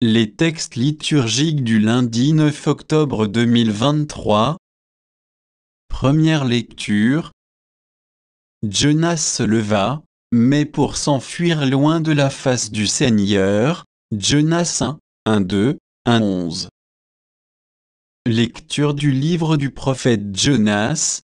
Les textes liturgiques du lundi 9 octobre 2023. Première lecture. Jonas se leva, mais pour s'enfuir loin de la face du Seigneur. Jonas 1, 11. Lecture du livre du prophète Jonas.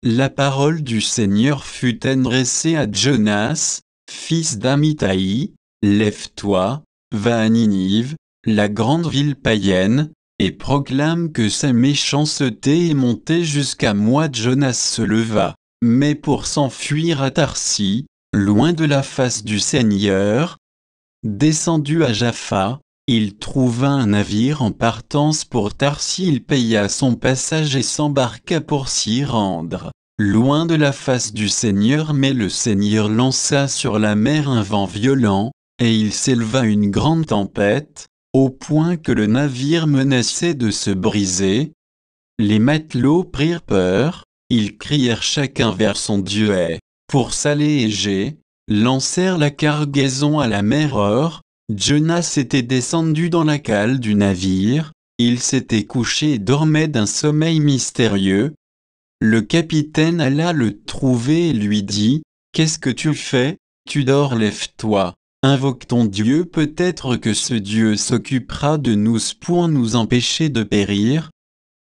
La parole du Seigneur fut adressée à Jonas, fils d'Amittai. Lève-toi, va à Ninive, la grande ville païenne, et proclame que sa méchanceté est montée jusqu'à moi. Jonas se leva, mais pour s'enfuir à Tarsis, loin de la face du Seigneur. Descendu à Jaffa, il trouva un navire en partance pour Tarsis. Il paya son passage et s'embarqua pour s'y rendre, loin de la face du Seigneur. Mais le Seigneur lança sur la mer un vent violent, et il s'éleva une grande tempête, au point que le navire menaçait de se briser. Les matelots prirent peur, ils crièrent chacun vers son Dieu et, pour s'alléger, lancèrent la cargaison à la mer. Or, Jonas était descendu dans la cale du navire, il s'était couché et dormait d'un sommeil mystérieux. Le capitaine alla le trouver et lui dit : « Qu'est-ce que tu fais ? Tu dors, lève-toi, invoque ton Dieu, peut-être que ce Dieu s'occupera de nous pour nous empêcher de périr. »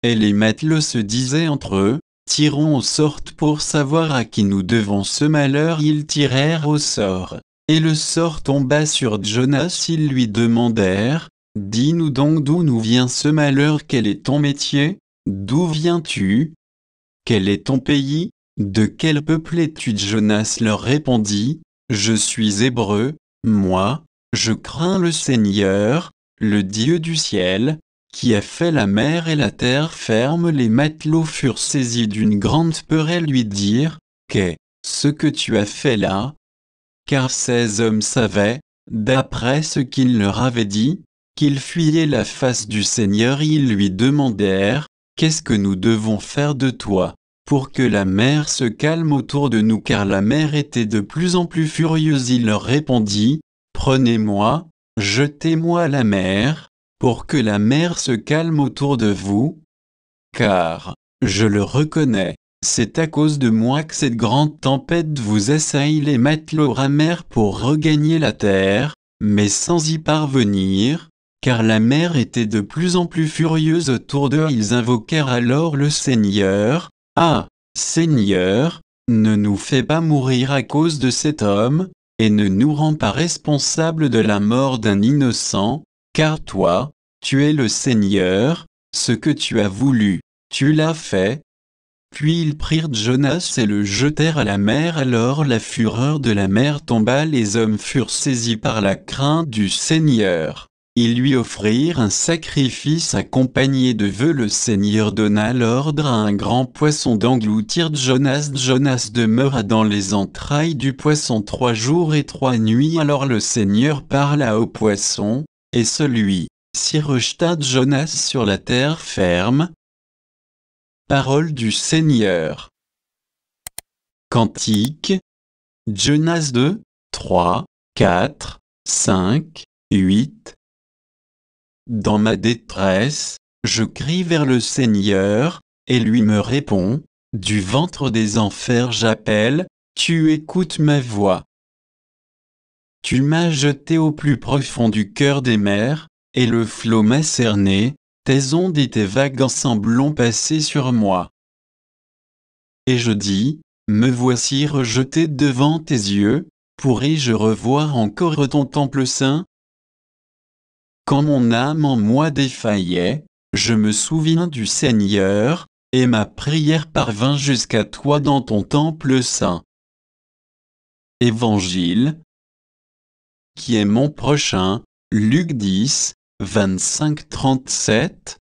Et les matelots se disaient entre eux : « Tirons au sort pour savoir à qui nous devons ce malheur. » Ils tirèrent au sort, et le sort tomba sur Jonas. Ils lui demandèrent : « Dis-nous donc d'où nous vient ce malheur. Quel est ton métier ? D'où viens-tu ? Quel est ton pays ? De quel peuple es-tu ?» Jonas leur répondit : « Je suis hébreu, moi, je crains le Seigneur, le Dieu du ciel, qui a fait la mer et la terre ferme. » Les matelots furent saisis d'une grande peur et lui dirent : « Qu'est-ce que tu as fait là ? » Car ces hommes savaient, d'après ce qu'il leur avait dit, qu'ils fuyaient la face du Seigneur. Ils lui demandèrent : « Qu'est-ce que nous devons faire de toi, pour que la mer se calme autour de nous ? » Car la mer était de plus en plus furieuse. Il leur répondit : « Prenez-moi, jetez-moi à la mer, pour que la mer se calme autour de vous. Car, je le reconnais, c'est à cause de moi que cette grande tempête vous assaille. » Les matelots ramèrent pour regagner la terre, mais sans y parvenir, car la mer était de plus en plus furieuse autour d'eux. Ils invoquèrent alors le Seigneur : « Ah, Seigneur, ne nous fais pas mourir à cause de cet homme, et ne nous rends pas responsables de la mort d'un innocent, car toi, tu es le Seigneur, ce que tu as voulu, tu l'as fait. » Puis ils prirent Jonas et le jetèrent à la mer. Alors la fureur de la mer tomba. Les hommes furent saisis par la crainte du Seigneur. Ils lui offrirent un sacrifice accompagné de vœux. Le Seigneur donna l'ordre à un grand poisson d'engloutir Jonas. Jonas demeura dans les entrailles du poisson 3 jours et 3 nuits. Alors le Seigneur parla au poisson, et celui-ci rejeta Jonas sur la terre ferme. Parole du Seigneur. Cantique. Jonas 2, 3, 4, 5, 8. Dans ma détresse, je crie vers le Seigneur, et lui me répond. Du ventre des enfers j'appelle, tu écoutes ma voix. Tu m'as jeté au plus profond du cœur des mers, et le flot m'a cerné. Tes ondes et tes vagues ensemble ont passé sur moi. Et je dis : me voici rejeté devant tes yeux, pourrais-je revoir encore ton temple saint ? Quand mon âme en moi défaillait, je me souviens du Seigneur, et ma prière parvint jusqu'à toi dans ton temple saint. Évangile. Qui est mon prochain ? Luc 10, 25-37.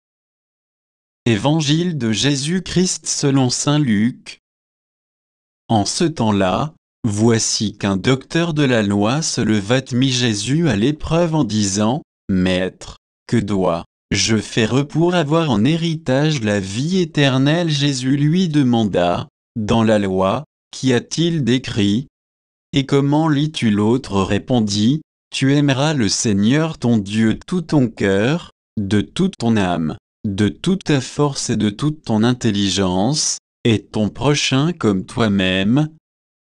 Évangile de Jésus-Christ selon saint Luc. En ce temps-là, voici qu'un docteur de la loi se leva et mit Jésus à l'épreuve en disant : Maître, que dois-je faire pour avoir en héritage la vie éternelle ? Jésus lui demanda : Dans la loi, qu'y a-t-il d'écrit ? Et comment lis-tu ? L'autre répondit : Tu aimeras le Seigneur ton Dieu de tout ton cœur, de toute ton âme, de toute ta force et de toute ton intelligence, et ton prochain comme toi-même.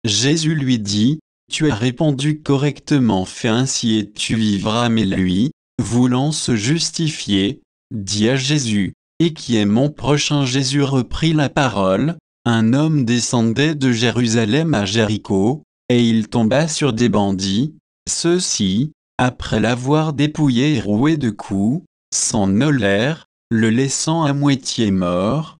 Jésus lui dit, tu as répondu correctement, fais ainsi et tu vivras. Mais lui, voulant se justifier, dit à Jésus, et qui est mon prochain? Jésus reprit la parole, un homme descendait de Jérusalem à Jéricho, et il tomba sur des bandits. Ceux-ci, après l'avoir dépouillé et roué de coups, s'en allèrent, le laissant à moitié mort.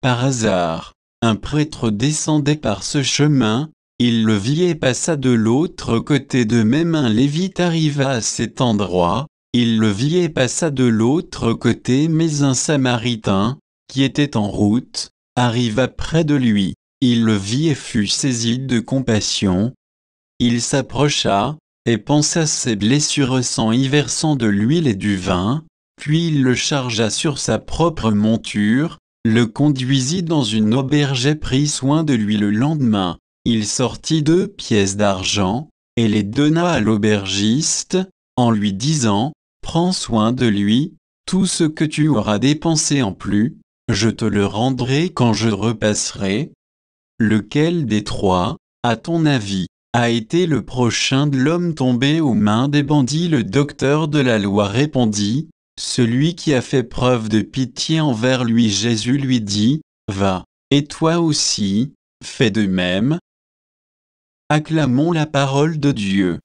Par hasard, un prêtre descendait par ce chemin, il le vit et passa de l'autre côté. De même un lévite arriva à cet endroit, il le vit et passa de l'autre côté. Mais un samaritain, qui était en route, arriva près de lui, il le vit et fut saisi de compassion. Il s'approcha, et pansa ses blessures au sang, y versant de l'huile et du vin, puis il le chargea sur sa propre monture, le conduisit dans une auberge et prit soin de lui. Le lendemain, il sortit 2 pièces d'argent, et les donna à l'aubergiste, en lui disant, prends soin de lui, tout ce que tu auras dépensé en plus, je te le rendrai quand je repasserai. Lequel des 3, à ton avis, a été le prochain de l'homme tombé aux mains des bandits? Le docteur de la loi répondit, celui qui a fait preuve de pitié envers lui. Jésus lui dit, va, et toi aussi, fais de même. Acclamons la parole de Dieu.